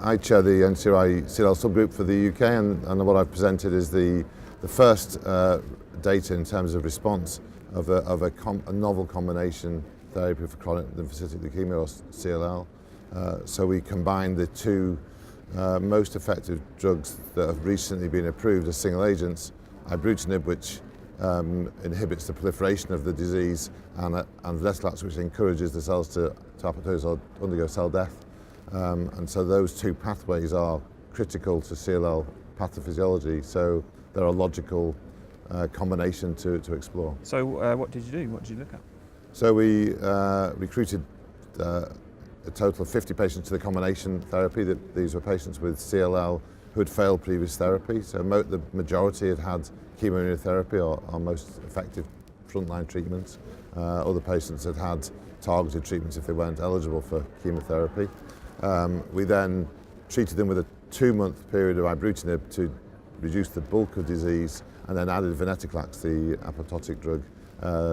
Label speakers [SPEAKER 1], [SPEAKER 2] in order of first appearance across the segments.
[SPEAKER 1] I chair the editorially CLL subgroup for the UK, and what I've presented is the first data in terms of response of a novel combination therapy for chronic lymphocytic leukemia, or CLL. So we combined the two most effective drugs that have recently been approved as single agents, Ibrutinib, which inhibits the proliferation of the disease, and venetoclax, which encourages the cells to apoptose or undergo cell death. And so those two pathways are critical to CLL pathophysiology, so they're a logical combination to explore.
[SPEAKER 2] So what did you do? What did you look at?
[SPEAKER 1] So we recruited a total of 50 patients to the combination therapy. These were patients with CLL who had failed previous therapy. So the majority had had chemoimmunotherapy, or our most effective frontline treatments. Other patients had had targeted treatments if they weren't eligible for chemotherapy. We then treated them with a 2-month period of Ibrutinib to reduce the bulk of disease, and then added venetoclax, the apoptotic drug,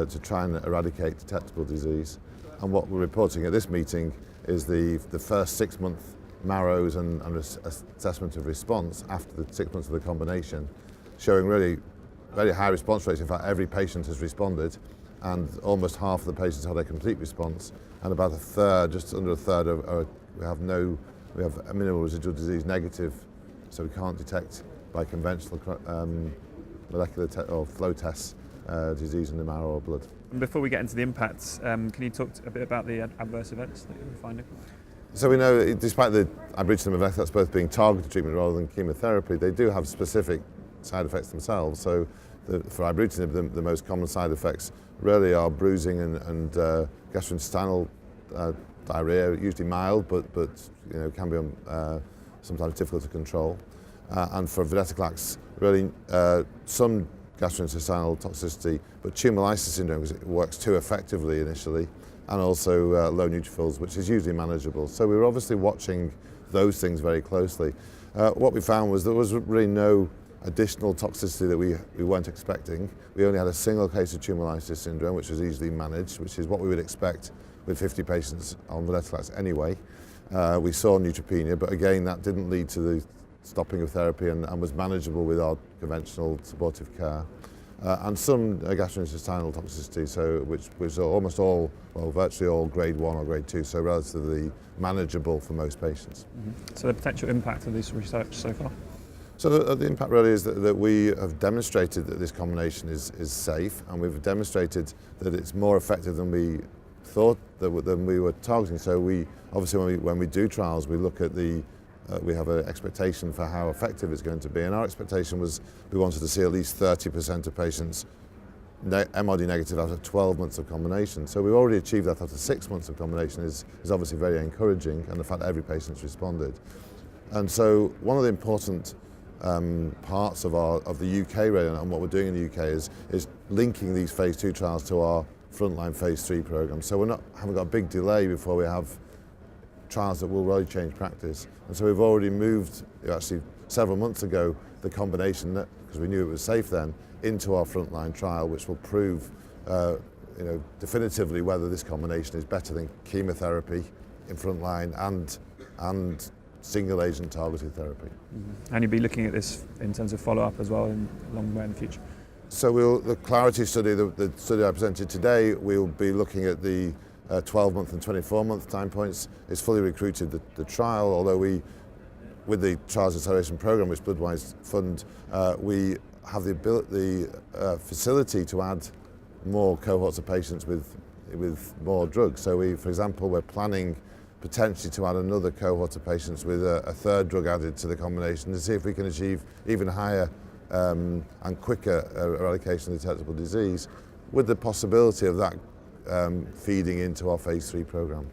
[SPEAKER 1] to try and eradicate detectable disease. And what we're reporting at this meeting is the first 6-month marrows and assessment of response after the 6 months of the combination, showing really very high response rates. In fact, every patient has responded, and almost half of the patients had a complete response, and about a third, just under a third, we have a minimal residual disease negative, so we can't detect by conventional molecular or flow tests disease in the marrow or blood.
[SPEAKER 2] And before we get into the impacts, can you talk a bit about the adverse events that you're finding?
[SPEAKER 1] So we know, despite the Ibrutinib and venetoclax both being targeted treatment rather than chemotherapy, they do have specific side effects themselves. So for Ibrutinib, the most common side effects really are bruising and gastrointestinal diarrhea, usually mild, but can be sometimes difficult to control. And for venetoclax, really some gastrointestinal toxicity, but tumor lysis syndrome, because it works too effectively initially, and also low neutrophils, which is usually manageable. So we were obviously watching those things very closely. What we found was there was really no additional toxicity that we weren't expecting. We only had a single case of tumor lysis syndrome, which was easily managed, which is what we would expect with 50 patients on venetoclax anyway. We saw neutropenia, but again, that didn't lead to the stopping of therapy and was manageable with our conventional supportive care. And some gastrointestinal toxicity, which was almost all, well, virtually all grade 1 or grade 2, so relatively manageable for most patients.
[SPEAKER 2] Mm-hmm. So the potential impact of this research so far?
[SPEAKER 1] So the impact really is that we have demonstrated that this combination is safe, and we've demonstrated that it's more effective than we thought than we were targeting. So we obviously, when we do trials, we look at we have an expectation for how effective it's going to be, and our expectation was we wanted to see at least 30% of patients MRD negative after 12 months of combination. So we've already achieved that after 6 months of combination is obviously very encouraging, and the fact that every patient's responded. And so one of the important parts of the UK really, and what we're doing in the UK is linking these phase 2 trials to our frontline phase 3 program. So haven't got a big delay before we have trials that will really change practice. And so we've already moved, actually several months ago, the combination, because we knew it was safe then, into our frontline trial, which will prove definitively whether this combination is better than chemotherapy in frontline and single agent targeted therapy.
[SPEAKER 2] Mm-hmm. And you'll be looking at this in terms of follow-up as well along the way in the future?
[SPEAKER 1] So the Clarity study, the study I presented today, we'll be looking at the 12-month and 24-month time points. It's fully recruited, the trial, although with the Trials Acceleration Programme, which Bloodwise fund, we have the facility to add more cohorts of patients with more drugs. So for example, we're planning potentially to add another cohort of patients with a third drug added to the combination to see if we can achieve even higher and quicker eradication of detectable disease, with the possibility of that feeding into our phase 3 program.